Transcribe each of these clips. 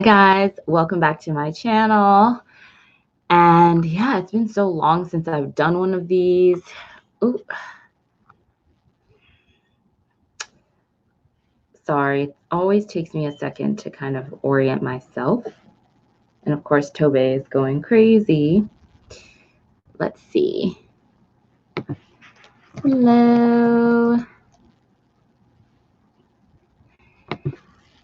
Guys, welcome back to my channel. And yeah, it's been so long since I've done one of these. Ooh. Sorry, it always takes me a second to kind of orient myself. And of course, Tobe is going crazy. Let's see. Hello.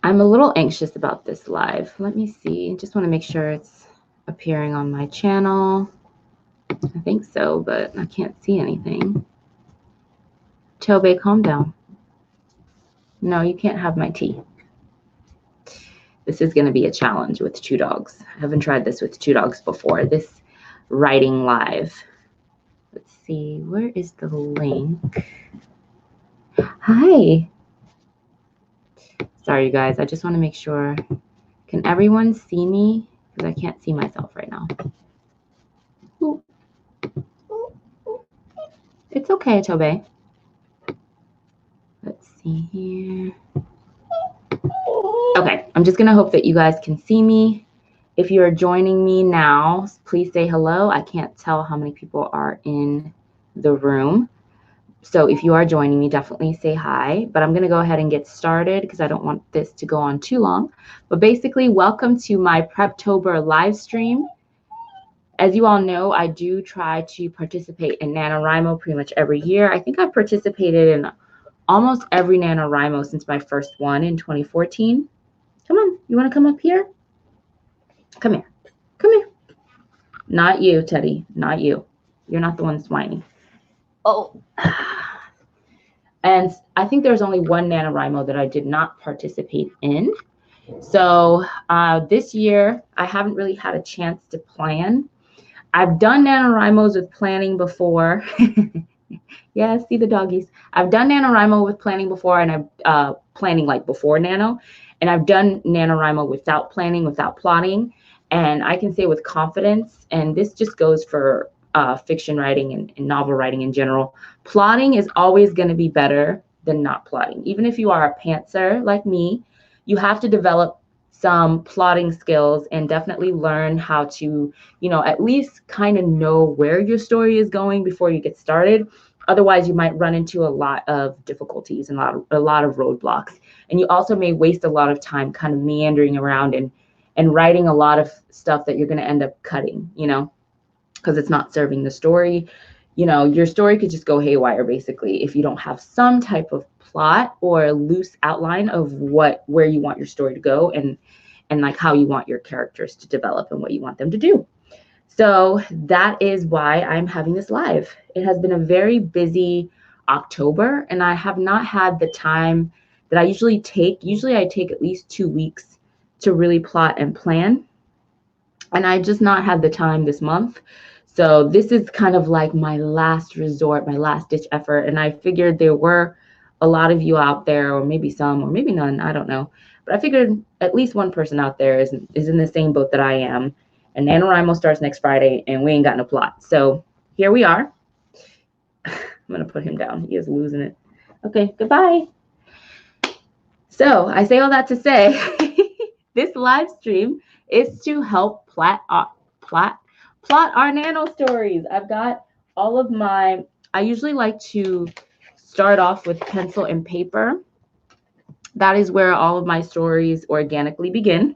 I'm a little anxious about this live. Let me see. Just want to make sure it's appearing on my channel. I think so, but I can't see anything. Tobe, calm down. No, you can't have my tea. This is going to be a challenge with two dogs. I haven't tried this with two dogs before. This writing live. Let's see. Where is the link? Hi. Sorry, you guys. I just want to make sure. Can everyone see me? Because I can't see myself right now. Ooh. It's okay, Tobe. Let's see here. Okay, I'm just going to hope that you guys can see me. If you're joining me now, please say hello. I can't tell how many people are in the room. So if you are joining me, definitely say hi. But I'm going to go ahead and get started because I don't want this to go on too long. But basically, welcome to my Preptober live stream. As you all know, I do try to participate in Nanowrimo pretty much every year. I think I've participated in almost every Nanowrimo since my first one in 2014. Come on, you want to come up here? Come here. Come here. Not you, Teddy. Not you. You're not the one that's whining. Oh. And I think there's only one NaNoWriMo that I did not participate in. So this year, I haven't really had a chance to plan. I've done NaNoWriMos with planning before. Yeah, see the doggies. I've done NaNoWriMo with planning before, and I've planning like before Nano. And I've done NaNoWriMo without planning, without plotting. And I can say with confidence, and this just goes for fiction writing and novel writing in general, plotting is always going to be better than not plotting. Even if you are a pantser like me, you have to develop some plotting skills and definitely learn how to, at least kind of know where your story is going before you get started. Otherwise, you might run into a lot of difficulties and a lot of roadblocks. And you also may waste a lot of time kind of meandering around and writing a lot of stuff that you're going to end up cutting, because it's not serving the story. Your story could just go haywire, basically, if you don't have some type of plot or a loose outline of where you want your story to go and like how you want your characters to develop and what you want them to do. So that is why I'm having this live. It has been a very busy October, and I have not had the time that I usually take. Usually I take at least 2 weeks to really plot and plan. And I just not had the time this month. So this is kind of like my last resort, my last ditch effort. And I figured there were a lot of you out there, or maybe some, or maybe none, I don't know. But I figured at least one person out there is in the same boat that I am. And NaNoWriMo starts next Friday, and we ain't got no plot. So here we are. I'm going to put him down. He is losing it. Okay, goodbye. So I say all that to say, this live stream is to help plot our nano stories. I've got all of I usually like to start off with pencil and paper. That is where all of my stories organically begin.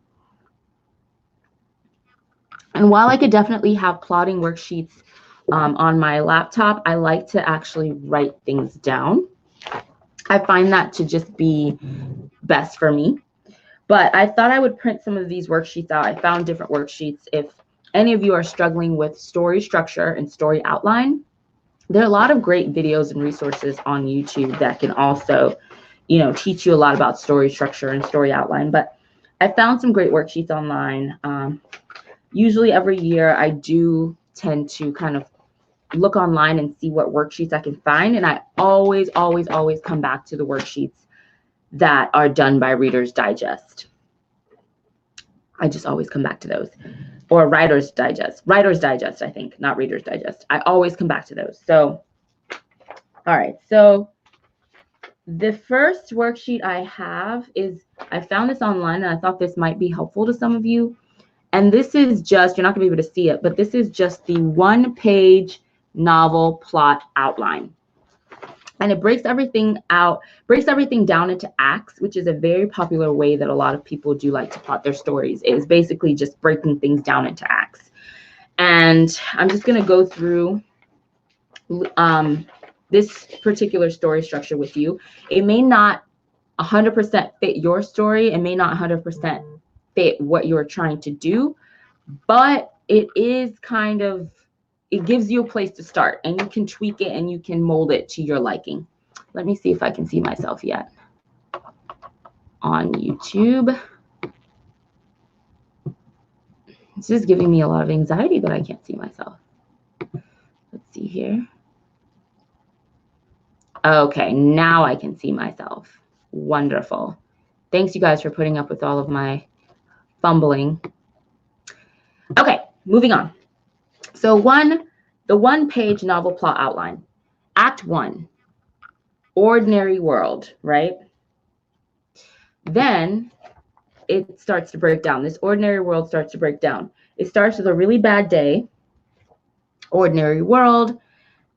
And while I could definitely have plotting worksheets on my laptop, I like to actually write things down. I find that to just be best for me. But I thought I would print some of these worksheets out. I found different worksheets. If any of you are struggling with story structure and story outline, there are a lot of great videos and resources on YouTube that can also, teach you a lot about story structure and story outline. But I found some great worksheets online. Usually every year I do tend to kind of look online and see what worksheets I can find. And I always, always, always come back to the worksheets that are done by Reader's Digest. I just always come back to those. Or Writer's Digest, I think, not Reader's Digest. I always come back to those. So, all right. So The first worksheet I have is, I found this online and I thought this might be helpful to some of you. And this is just, you're not going to be able to see it, but this is just the 1-page novel plot outline. And it breaks everything down into acts, which is a very popular way that a lot of people do like to plot their stories, is basically just breaking things down into acts. And I'm just going to go through this particular story structure with you. It may not 100% fit your story. It may not 100% fit what you're trying to do, but it is kind of, it gives you a place to start, and you can tweak it and you can mold it to your liking. Let me see if I can see myself yet on YouTube. This is giving me a lot of anxiety that I can't see myself. Let's see here. Okay, now I can see myself. Wonderful. Thanks, you guys, for putting up with all of my fumbling. Okay, moving on. So the 1-page novel plot outline. Act 1, ordinary world, right? Then it starts to break down. This ordinary world starts to break down. It starts with a really bad day, ordinary world,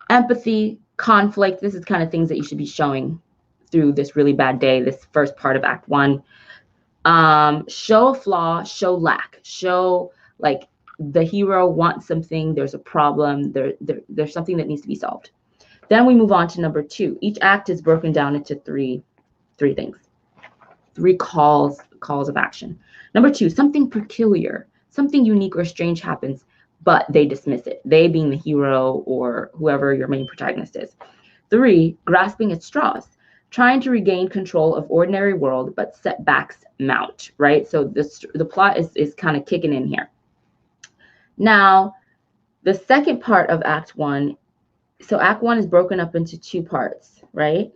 empathy, conflict. This is kind of things that you should be showing through this really bad day, this first part of Act 1. Show a flaw, show lack, show like the hero wants something, there's a problem, there's something that needs to be solved. Then we move on to number 2. Each act is broken down into three things, 3 calls of action. Number 2, something peculiar, something unique or strange happens, but they dismiss it. They being the hero or whoever your main protagonist is. 3, grasping at straws, trying to regain control of ordinary world, but setbacks mount, right? So the plot is kind of kicking in here. Now, the second part of Act 1, so Act 1 is broken up into 2 parts, right?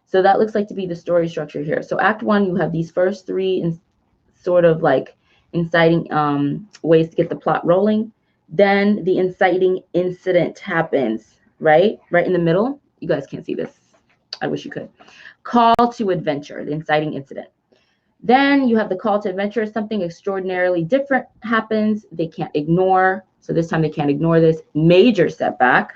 So that looks like to be the story structure here. So Act 1, you have these first 3 sort of like inciting ways to get the plot rolling. Then the inciting incident happens, right? Right in the middle. You guys can't see this. I wish you could. Call to adventure, the inciting incident. Then you have the call to adventure. Something extraordinarily different happens. They can't ignore. So this time they can't ignore this. Major setback.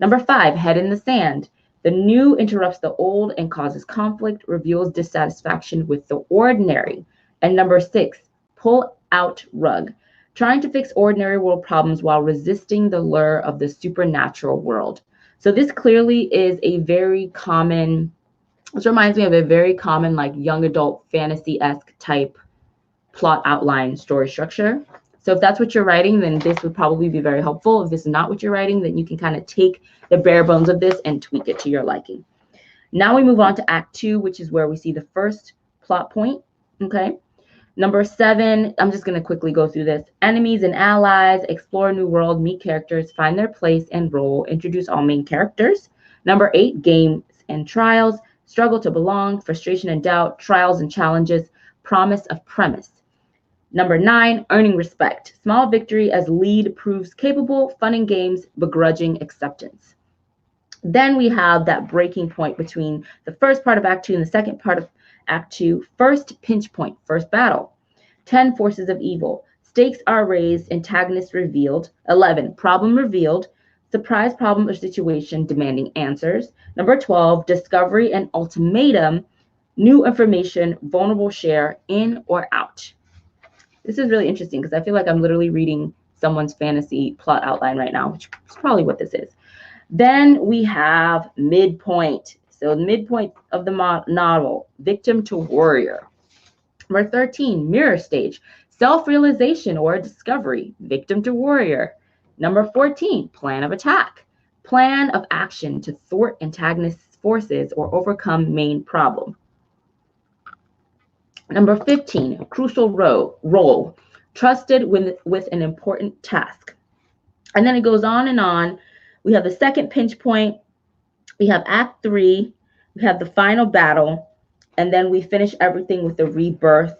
Number 5, head in the sand. The new interrupts the old and causes conflict, reveals dissatisfaction with the ordinary. And number 6, pull out rug. Trying to fix ordinary world problems while resisting the lure of the supernatural world. So this clearly is a very common, this reminds me of a very common like young adult fantasy-esque type plot outline story structure. So if that's what you're writing, then this would probably be very helpful. If this is not what you're writing, then you can kind of take the bare bones of this and tweak it to your liking. Now we move on to Act 2, which is where we see the first plot point, okay? Number 7, I'm just going to quickly go through this. Enemies and allies, explore a new world, meet characters, find their place and role, introduce all main characters. Number 8, games and trials, struggle to belong, frustration and doubt, trials and challenges, promise of premise. Number 9, earning respect, small victory as lead proves capable, fun and games, begrudging acceptance. Then we have that breaking point between the first part of Act 2 and the second part of Act 2, first pinch point, first battle. 10, forces of evil. Stakes are raised, antagonist revealed. 11, problem revealed. Surprise problem or situation demanding answers. Number 12, discovery and ultimatum. New information, vulnerable share, in or out. This is really interesting because I feel like I'm literally reading someone's fantasy plot outline right now, which is probably what this is. Then we have midpoint. So the midpoint of the novel, victim to warrior. Number 13, mirror stage, self-realization or discovery, victim to warrior. Number 14, plan of attack, plan of action to thwart antagonist's forces or overcome main problem. Number 15, crucial role, trusted with an important task. And then it goes on and on. We have the second pinch point. We have Act 3. We have the final battle. And then we finish everything with the rebirth,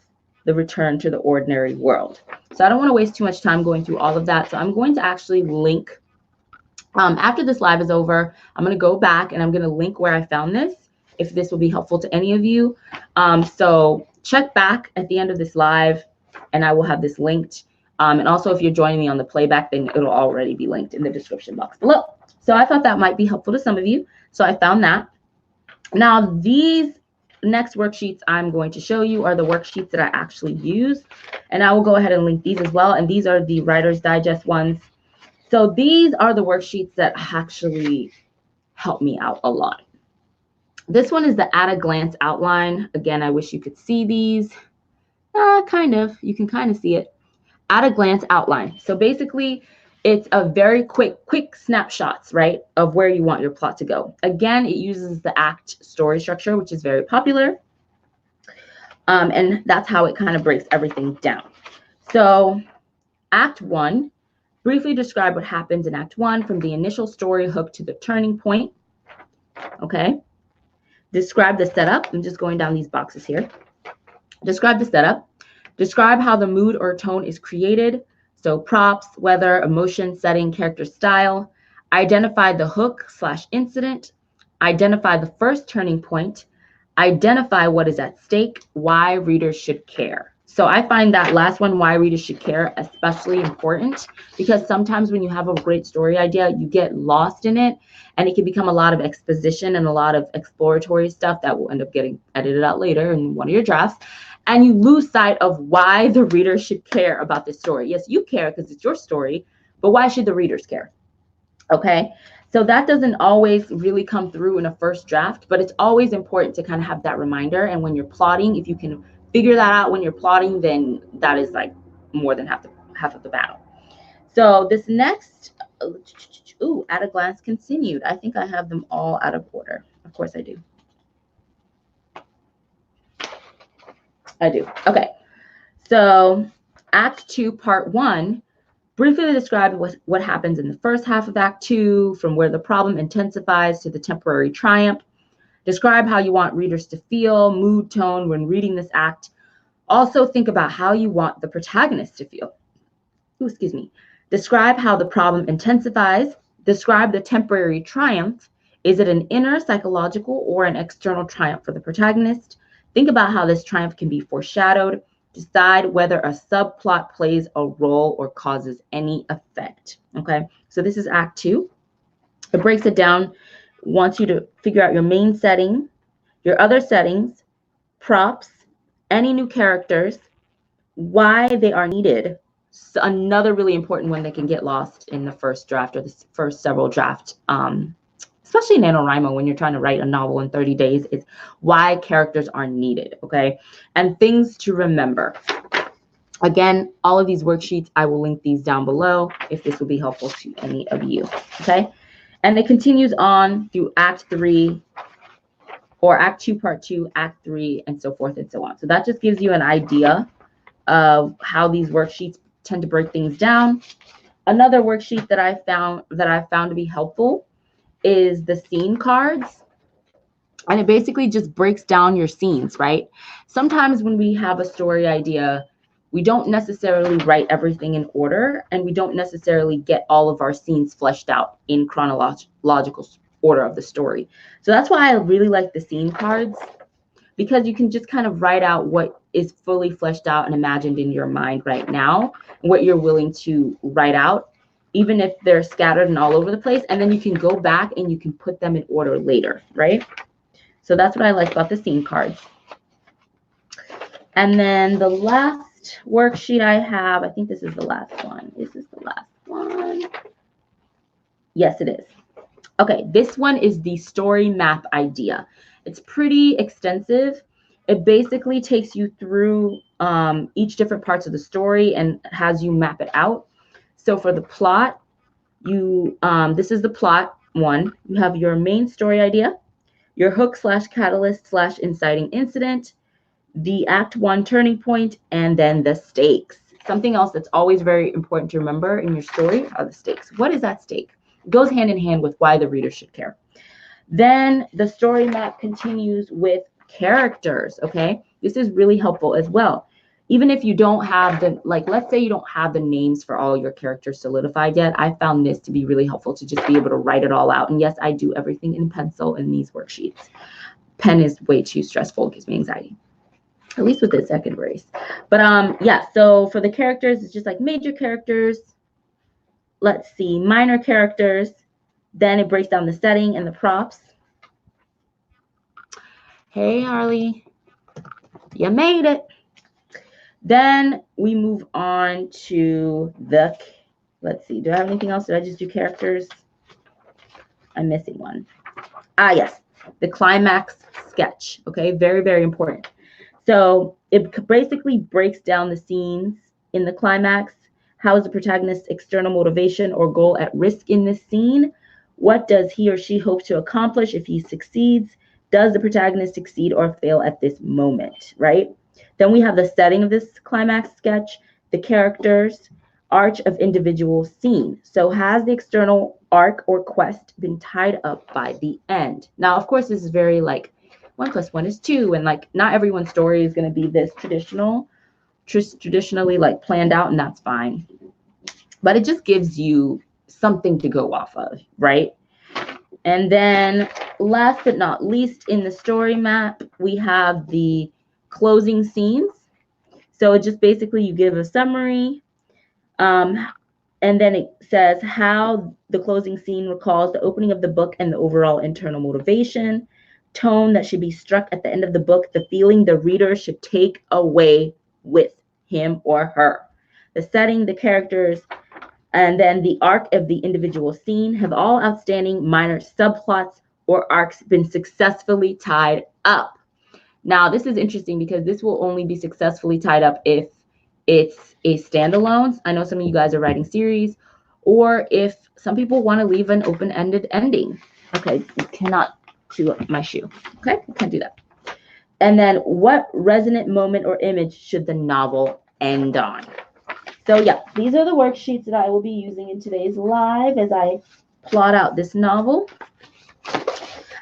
the return to the ordinary world. So I don't want to waste too much time going through all of that. So I'm going to actually link, after this live is over, I'm going to go back and I'm going to link where I found this. if this will be helpful to any of you. So check back at the end of this live, and I will have this linked. And also, if you're joining me on the playback, then it'll already be linked in the description box below. So I thought that might be helpful to some of you. So I found that. Now, these next worksheets I'm going to show you are the worksheets that I actually use. And I will go ahead and link these as well. And these are the Writer's Digest ones. So these are the worksheets that actually help me out a lot. This one is the at a glance outline. Again, I wish you could see these. Kind of. You can kind of see it. At a glance outline. So basically, it's a very quick snapshots, right, of where you want your plot to go. Again, it uses the ACT story structure, which is very popular. And that's how it kind of breaks everything down. So Act 1, briefly describe what happens in Act 1 from the initial story hook to the turning point. Okay. Describe the setup. I'm just going down these boxes here. Describe the setup. Describe how the mood or tone is created. So props, weather, emotion, setting, character style. Identify the hook/incident. Identify the first turning point. Identify what is at stake, why readers should care. So I find that last one, why readers should care, especially important, because sometimes when you have a great story idea, you get lost in it, and it can become a lot of exposition and a lot of exploratory stuff that will end up getting edited out later in one of your drafts. And you lose sight of why the reader should care about this story. Yes, you care because it's your story, but why should the readers care? Okay, so that doesn't always really come through in a first draft, but it's always important to kind of have that reminder. And when you're plotting, if you can figure that out when you're plotting, then that is like more than half of the battle. So this next, at a glance continued. I think I have them all out of order. Of course I do. Okay, so Act 2, Part 1, briefly describe what happens in the first half of Act 2, from where the problem intensifies to the temporary triumph. Describe how you want readers to feel, mood, tone when reading this act. Also think about how you want the protagonist to feel. Describe how the problem intensifies. Describe the temporary triumph. Is it an inner psychological or an external triumph for the protagonist? Think about how this triumph can be foreshadowed. Decide whether a subplot plays a role or causes any effect. Okay, so this is Act 2. It breaks it down, wants you to figure out your main setting, your other settings, props, any new characters, why they are needed. So another really important one that can get lost in the first draft or the first several drafts, especially in Nanowrimo, when you're trying to write a novel in 30 days, is why characters are needed, okay? And things to remember. Again, all of these worksheets, I will link these down below if this will be helpful to any of you, okay? And it continues on through Act 3, or Act 2, Part 2, Act 3, and so forth and so on. So that just gives you an idea of how these worksheets tend to break things down. Another worksheet that I found to be helpful is the scene cards. And it basically just breaks down your scenes, right? Sometimes when we have a story idea, we don't necessarily write everything in order, and we don't necessarily get all of our scenes fleshed out in chronological order of the story. So that's why I really like the scene cards, because you can just kind of write out what is fully fleshed out and imagined in your mind right now, what you're willing to write out, even if they're scattered and all over the place, and then you can go back and you can put them in order later, right? So that's what I like about the scene cards. And then the last worksheet I have, I think this is the last one. Is this the last one? Yes, it is. Okay, this one is the story map idea. It's pretty extensive. It basically takes you through each different parts of the story and has you map it out. So for the plot, this is the plot one. You have your main story idea, your hook/catalyst/inciting incident, the Act 1 turning point, and then the stakes. Something else that's always very important to remember in your story are the stakes. What is at stake? It goes hand in hand with why the reader should care. Then the story map continues with characters, okay? This is really helpful as well. Even if you don't have the, let's say you don't have the names for all your characters solidified yet, I found this to be really helpful to just be able to write it all out. And yes, I do everything in pencil in these worksheets. pen is way too stressful. It gives me anxiety, at least with the second race. But yeah, so for the characters, it's just like major characters. Let's see, minor characters. Then it breaks down the setting and the props. Hey, Harley, you made it. Then we move on to the, let's see, do I have anything else? Did I just do characters? I'm missing one. Ah, yes, the climax sketch. Okay, very, very important. So it basically breaks down the scenes in the climax. How is the protagonist's external motivation or goal at risk in this scene? What does he or she hope to accomplish if he succeeds? Does the protagonist succeed or fail at this moment, right? Then we have the setting of this climax sketch, the characters, arc of individual scene. So has the external arc or quest been tied up by the end? Now, of course, this is very like 1 + 1 is 2, and like not everyone's story is going to be this traditionally like planned out, and that's fine. But it just gives you something to go off of, right? And then last but not least, in the story map, we have the closing scenes. So it just basically you give a summary, and then it says how the closing scene recalls the opening of the book and the overall internal motivation, tone that should be struck at the end of the book, the feeling the reader should take away with him or her, the setting, the characters, and then the arc of the individual scene. Have all outstanding minor subplots or arcs been successfully tied up? Now, this is interesting because this will only be successfully tied up if it's a standalone. I know some of you guys are writing series, or if some people want to leave an open-ended ending. Okay, you cannot chew up my shoe. Okay, you can't do that. And then what resonant moment or image should the novel end on? So yeah, these are the worksheets that I will be using in today's live as I plot out this novel.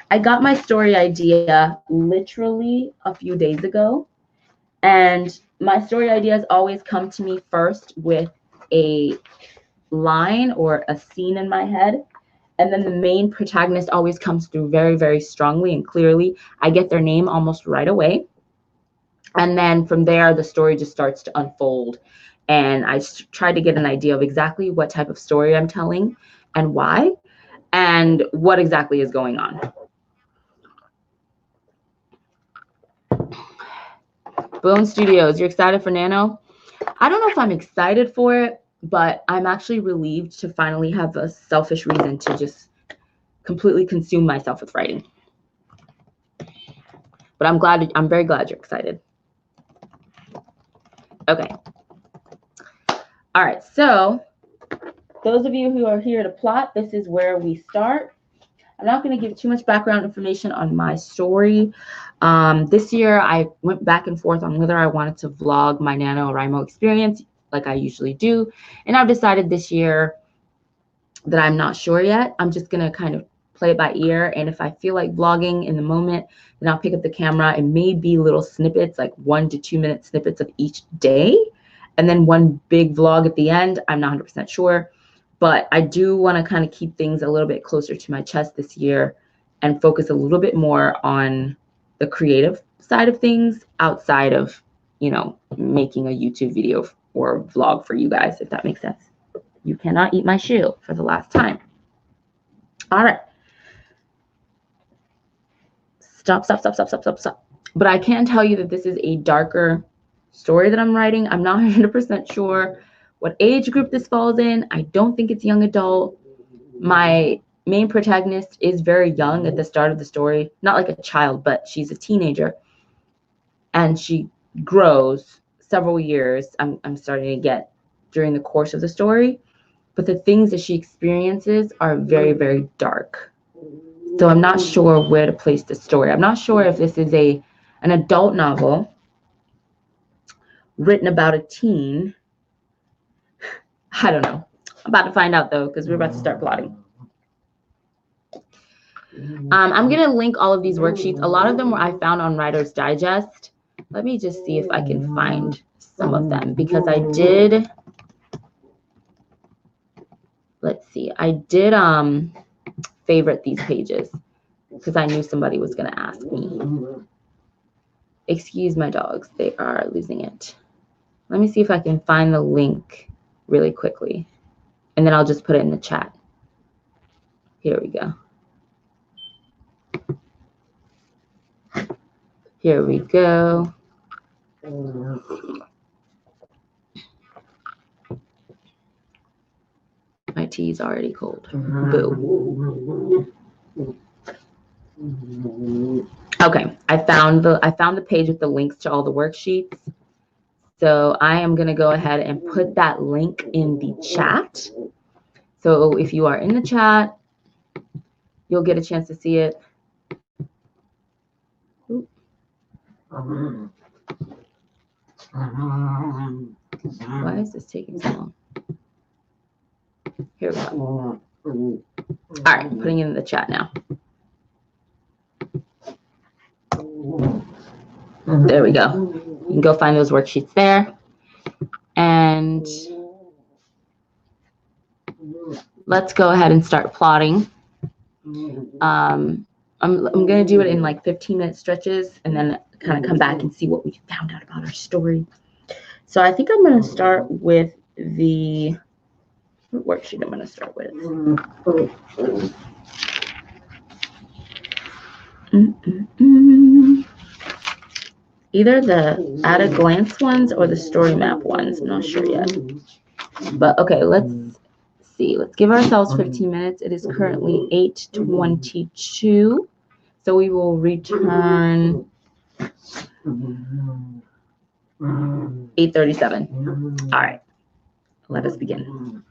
I got my story idea literally a few days ago, and my story ideas always come to me first with a line or a scene in my head, and then the main protagonist always comes through very, very strongly and clearly. I get their name almost right away, and then from there the story just starts to unfold, and I try to get an idea of exactly what type of story I'm telling and why and what exactly is going on. Bone Studios, you're excited for Nano? I don't know if I'm excited for it, but I'm actually relieved to finally have a selfish reason to just completely consume myself with writing. But I'm very glad you're excited. Okay. All right, so those of you who are here to plot, this is where we start. I'm not going to give too much background information on my story. This year, I went back and forth on whether I wanted to vlog my Nanowrimo experience like I usually do. And I've decided this year that I'm not sure yet. I'm just going to kind of play it by ear. And if I feel like vlogging in the moment, then I'll pick up the camera. It may be little snippets, like 1 to 2 minute snippets of each day. And then one big vlog at the end. I'm not 100% sure. But I do want to kind of keep things a little bit closer to my chest this year and focus a little bit more on the creative side of things outside of, you know, making a YouTube video or vlog for you guys, if that makes sense. You cannot eat my shoe for the last time. All right. Stop. But I can tell you that this is a darker story that I'm writing. I'm not 100% sure what age group this falls in. I don't think it's young adult. My main protagonist is very young at the start of the story. Not like a child, but she's a teenager. And she grows several years, I'm starting to get, during the course of the story. But the things that she experiences are very, very dark. So I'm not sure where to place the story. I'm not sure if this is an adult novel written about a teen. I don't know. I'm about to find out, though, because we're about to start plotting. I'm going to link all of these worksheets. A lot of them I found on Writer's Digest. Let me just see if I can find some of them, because I did, let's see, I did favorite these pages. because I knew somebody was going to ask me. Excuse my dogs. They are losing it. Let me see if I can find the link really quickly. And then I'll just put it in the chat. Here we go. Here we go. My tea is already cold. Boo. Okay, I found the page with the links to all the worksheets. So I am going to go ahead and put that link in the chat. So if you are in the chat, you'll get a chance to see it. Ooh. Why is this taking so long? Here we go. All right, putting it in the chat now. There we go. You can go find those worksheets there. And let's go ahead and start plotting. I'm going to do it in like 15-minute stretches and then kind of come back and see what we found out about our story. So I think I'm going to start with the worksheet I'm going to start with. Either the at a glance ones or the story map ones. I'm not sure yet. But okay, let's see. Let's give ourselves 15 minutes. It is currently 8:22. So we will return 8:37. All right. Let us begin.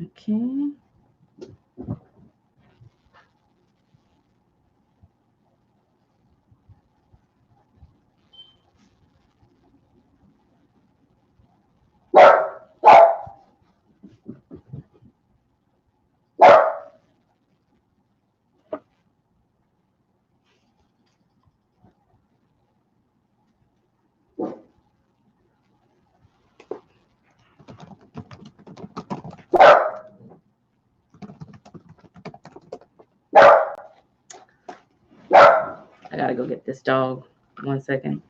Okay. I gotta go get this dog. 1 second.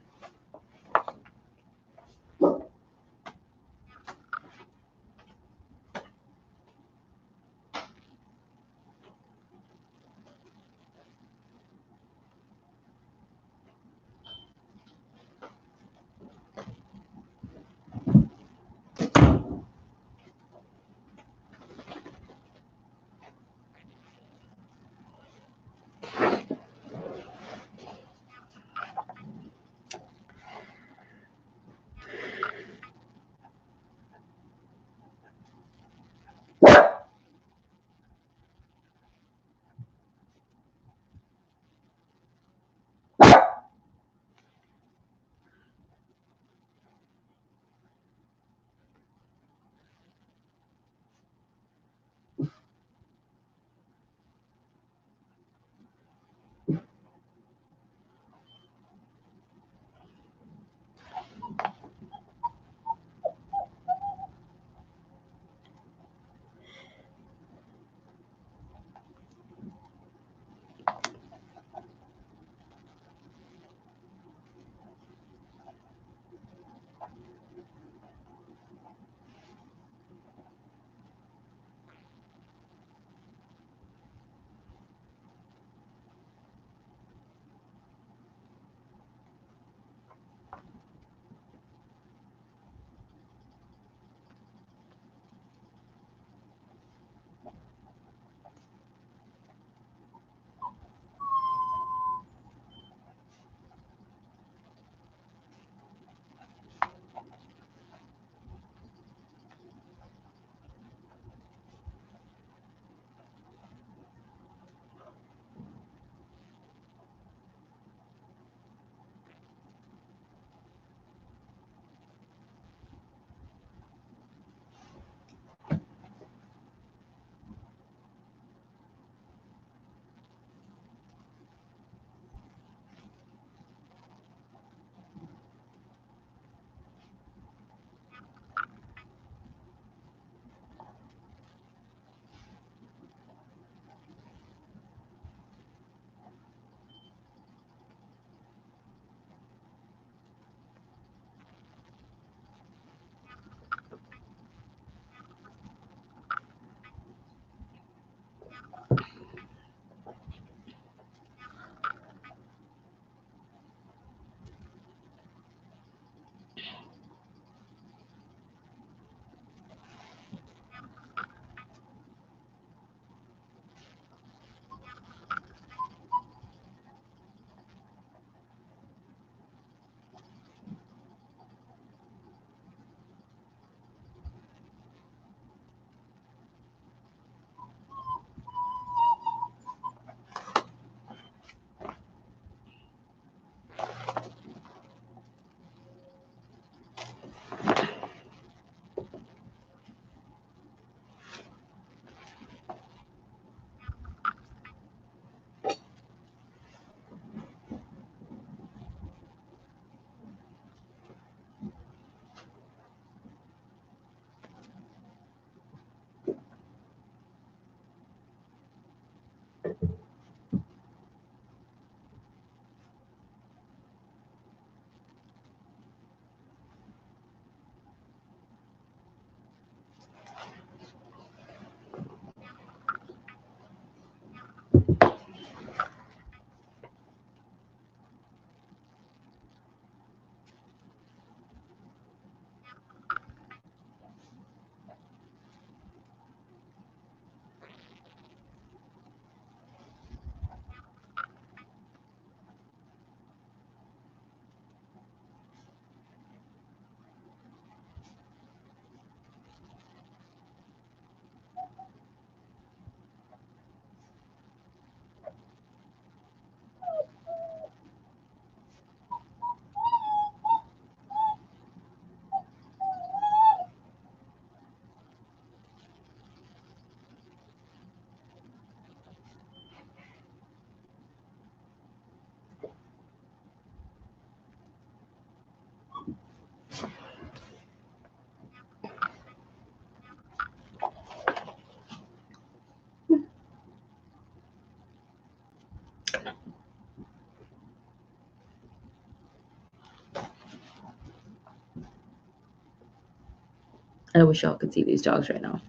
I wish y'all could see these dogs right now.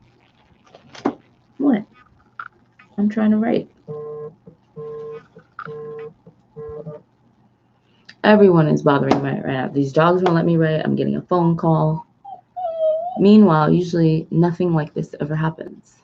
What? I'm trying to write. Everyone is bothering me right now. These dogs won't let me write. I'm getting a phone call. Meanwhile, usually nothing like this ever happens.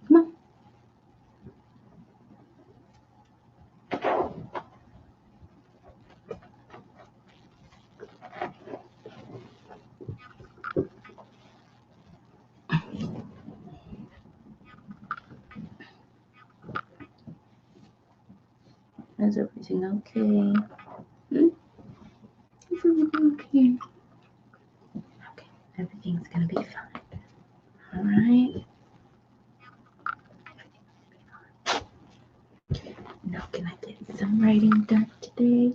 Come on. Is everything okay? Is everything okay? Okay, everything's gonna be fine. All right. Now, can I get some writing done today?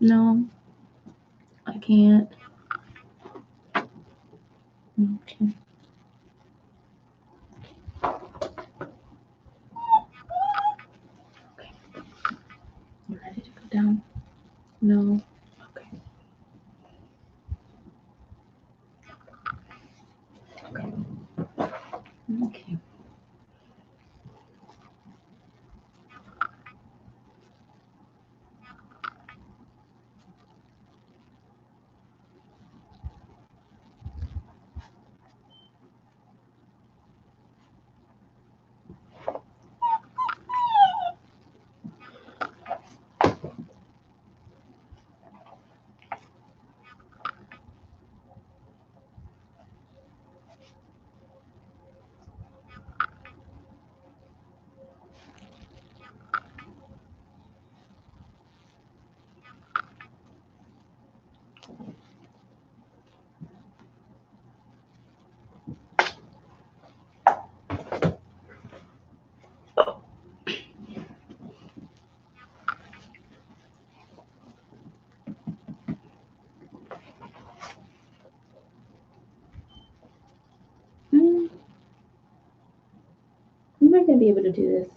No, I can't. Okay. Okay. You ready to go down? No. Okay. Okay. Okay. I'm not gonna be able to do this.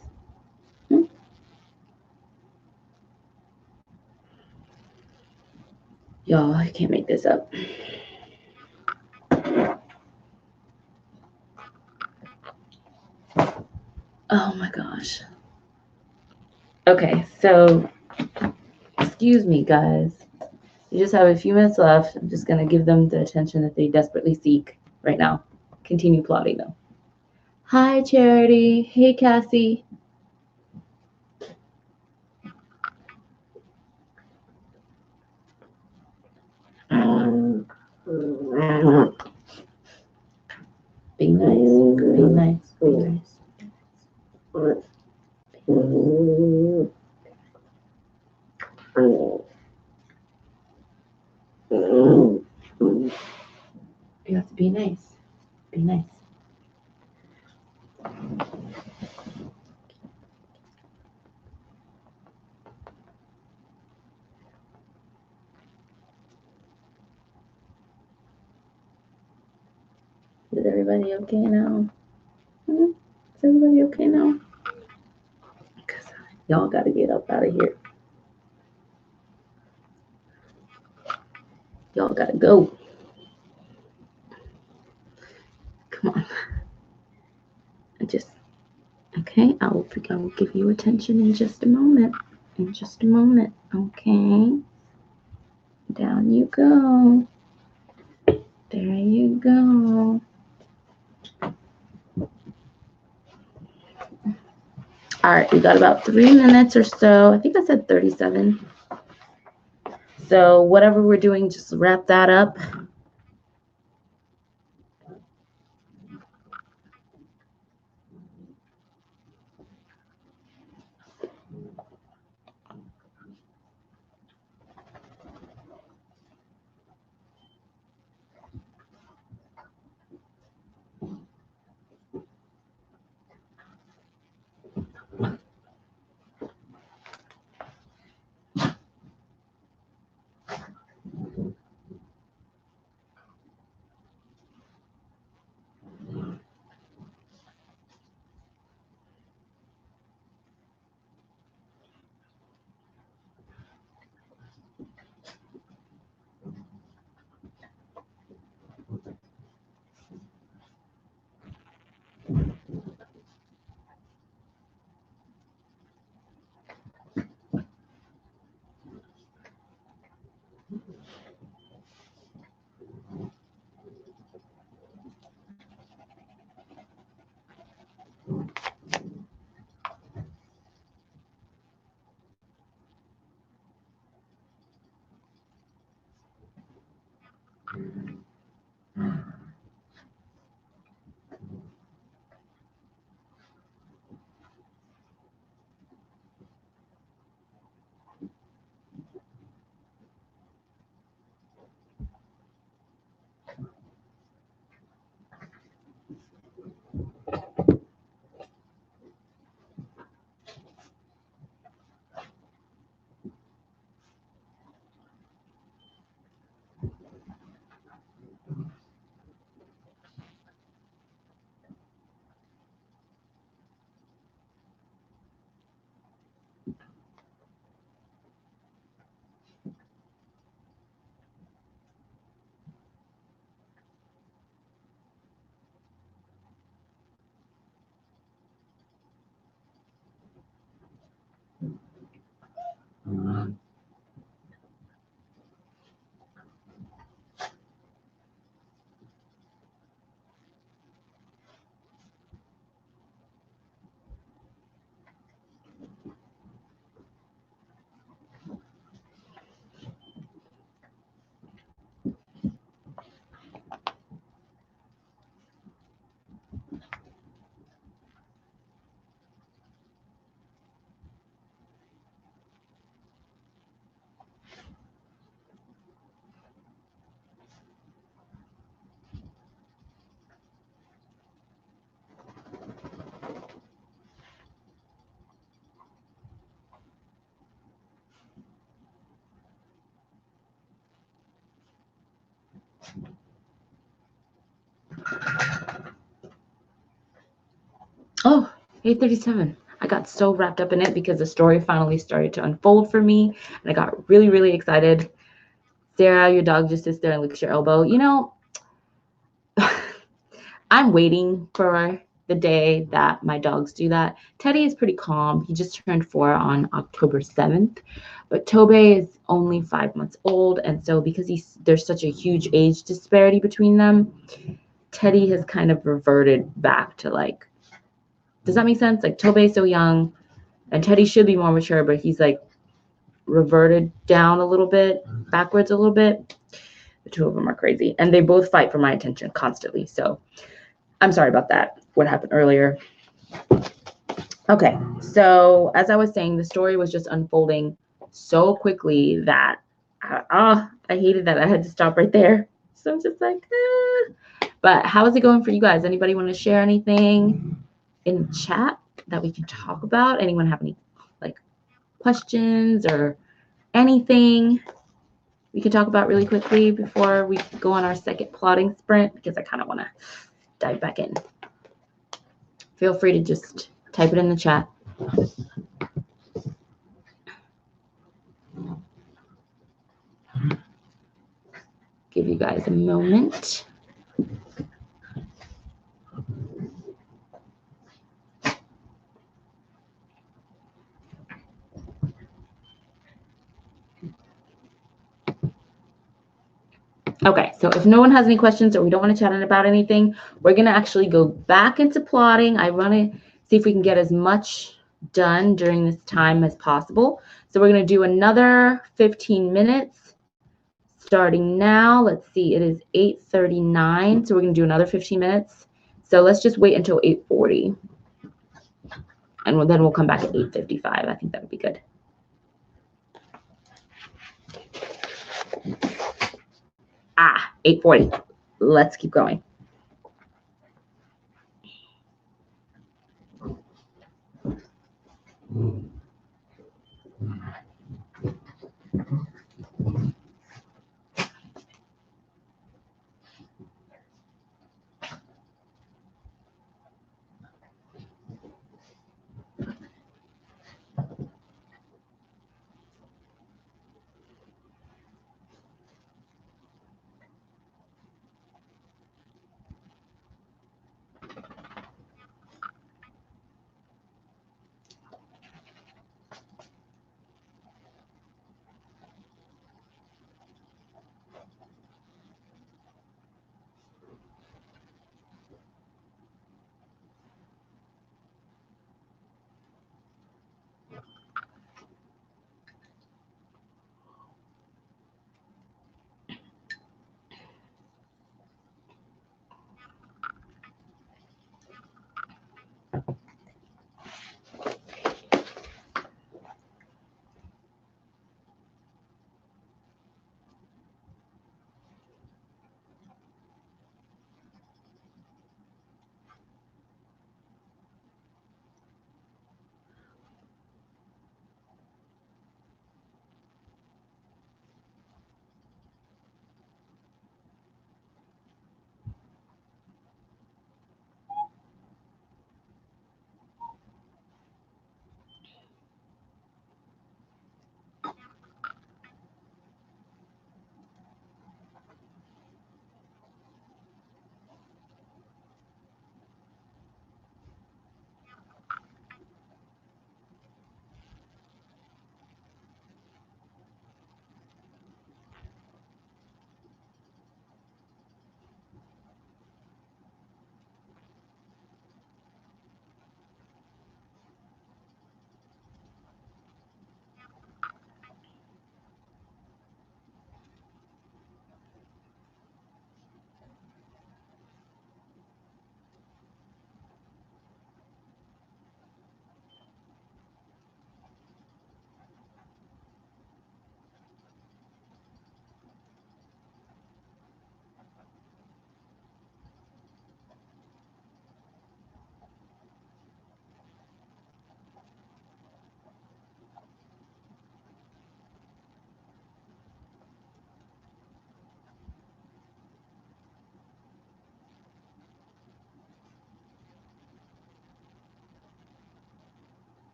Y'all, I can't make this up. Oh my gosh. Okay, so excuse me, guys. You just have a few minutes left. I'm just gonna give them the attention that they desperately seek right now. Continue plotting though. Hi, Charity. Hey, Cassie. Be nice. Be nice. Be nice. Be You have to be nice. Be nice. Is everybody okay now? Is everybody okay now? Because y'all got to get up out of here. Y'all got to go. Come on. Okay, I will give you attention in just a moment. In just a moment, okay? Down you go. There you go. All right, we got about 3 minutes or so. I think I said 37. So whatever we're doing, just wrap that up. Oh, 8:37. I got so wrapped up in it because the story finally started to unfold for me, and I got really, really excited. Sarah, your dog just sits there and licks your elbow. You know, I'm waiting for the day that my dogs do that. Teddy is pretty calm. He just turned 4 on October 7th, but Tobe is only 5 months old, and so because there's such a huge age disparity between them, Teddy has kind of reverted back to like, does that make sense? Like Tobe's so young, and Teddy should be more mature, but he's like reverted down a little bit, backwards a little bit. The two of them are crazy, and they both fight for my attention constantly. So I'm sorry about that, what happened earlier. Okay, so as I was saying, the story was just unfolding so quickly that I hated that I had to stop right there. So I'm just like, But how is it going for you guys? Anybody want to share anything in the chat that we can talk about? Anyone have any like questions or anything we can talk about really quickly before we go on our second plotting sprint? Because I kind of want to dive back in. Feel free to just type it in the chat. Give you guys a moment. Okay, so if no one has any questions or we don't want to chat about anything, we're going to actually go back into plotting. I want to see if we can get as much done during this time as possible. So we're going to do another 15 minutes starting now. Let's see, it is 8:39, so we're going to do another 15 minutes. So let's just wait until 8:40, and then we'll come back at 8:55. I think that would be good. Ah, 8:40. Let's keep going.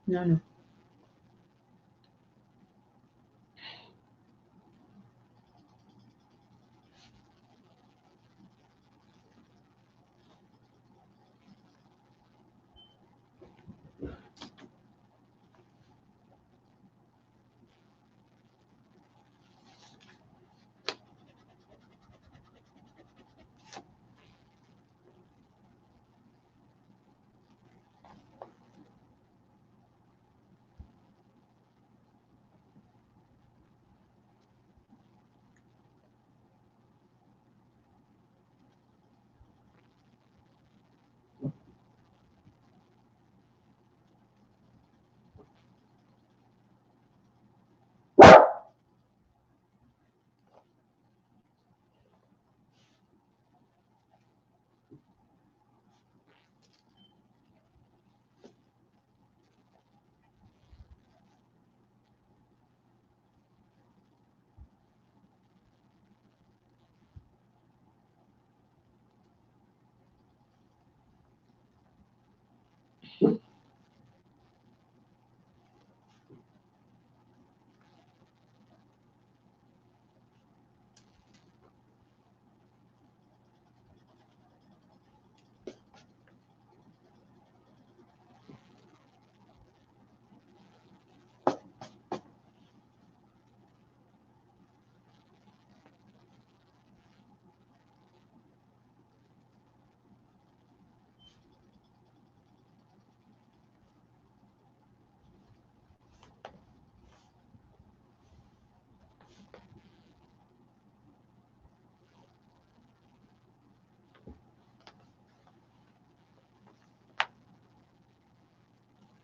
No, no.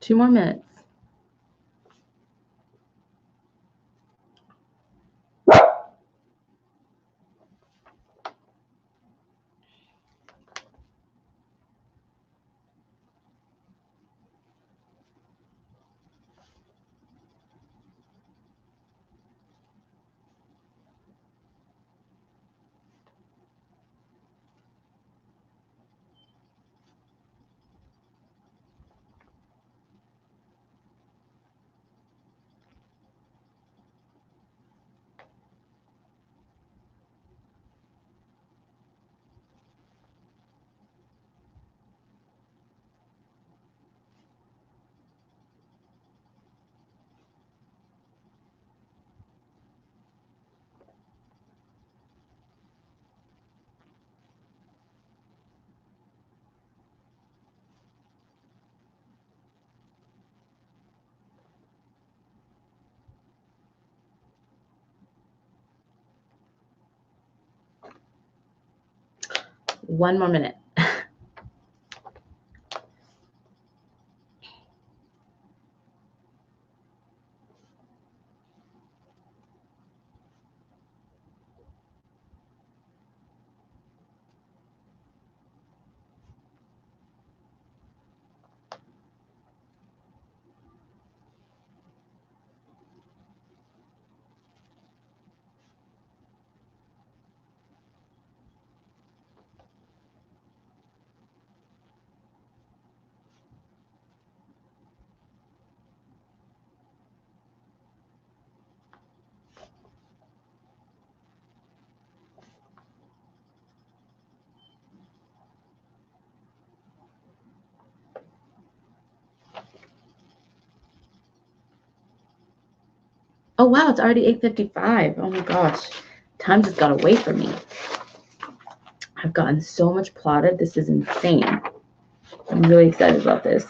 Two more minutes. 1 more minute. Oh, wow, it's already 8:55. Oh my gosh, time just got away from me. I've gotten so much plotted. This is insane. I'm really excited about this.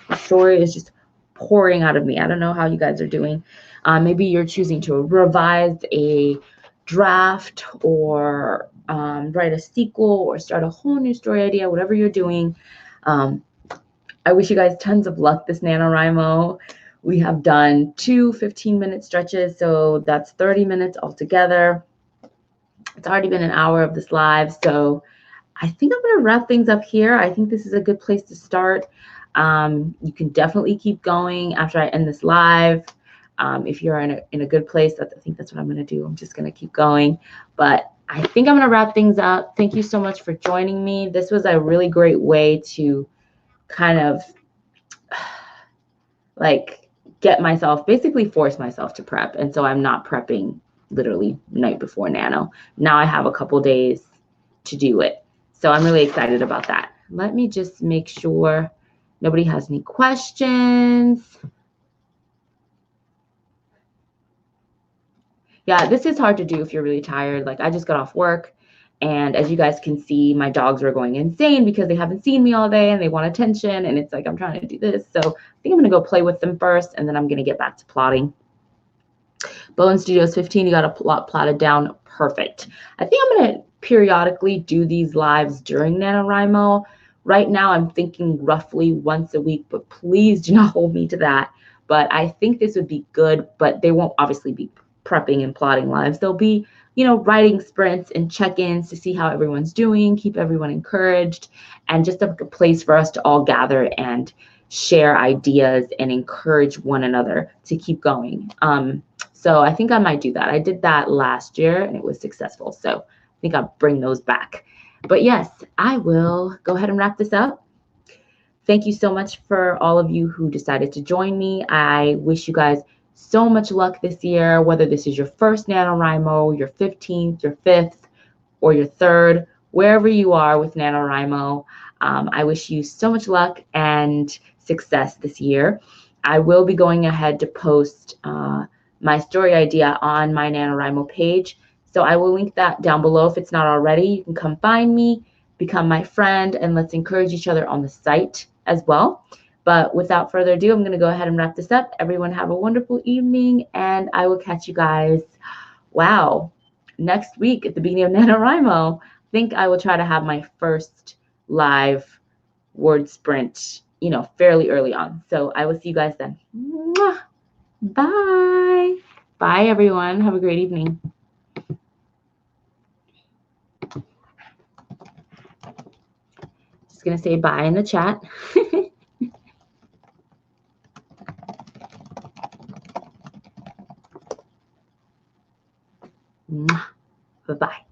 The story is just pouring out of me. I don't know how you guys are doing. Maybe you're choosing to revise a draft or write a sequel or start a whole new story idea, whatever you're doing. I wish you guys tons of luck this NaNoWriMo. We have done 2 15-minute stretches, so that's 30 minutes altogether. It's already been an hour of this live, so I think I'm going to wrap things up here. I think this is a good place to start. You can definitely keep going after I end this live. If you're in a good place, I think that's what I'm going to do. I'm just going to keep going. But I think I'm going to wrap things up. Thank you so much for joining me. This was a really great way to kind of like basically force myself to prep. And so I'm not prepping literally night before Nano. Now I have a couple days to do it. So I'm really excited about that. Let me just make sure nobody has any questions. Yeah, this is hard to do if you're really tired. Like I just got off work, and as you guys can see, my dogs are going insane because they haven't seen me all day and they want attention. And it's like, I'm trying to do this. So I think I'm going to go play with them first, and then I'm going to get back to plotting. Bone Studios 15, you got a plot plotted down. Perfect. I think I'm going to periodically do these lives during NaNoWriMo. Right now, I'm thinking roughly once a week, but please do not hold me to that. But I think this would be good, but they won't obviously be prepping and plotting lives. They'll be, writing sprints and check-ins to see how everyone's doing, keep everyone encouraged, and just a place for us to all gather and share ideas and encourage one another to keep going. So I think I might do that. I did that last year and it was successful. So I think I'll bring those back. But yes, I will go ahead and wrap this up. Thank you so much for all of you who decided to join me. I wish you guys so much luck this year, whether this is your first NaNoWriMo, your 15th, your 5th, or your 3rd, wherever you are with NaNoWriMo. I wish you so much luck and success this year. I will be going ahead to post my story idea on my NaNoWriMo page. So I will link that down below if it's not already. You can come find me, become my friend, and let's encourage each other on the site as well. But without further ado, I'm going to go ahead and wrap this up. Everyone have a wonderful evening, and I will catch you guys, next week at the beginning of NaNoWriMo. I think I will try to have my first live word sprint, fairly early on. So I will see you guys then. Mwah! Bye. Bye, everyone. Have a great evening. Just going to say bye in the chat. Bye-bye.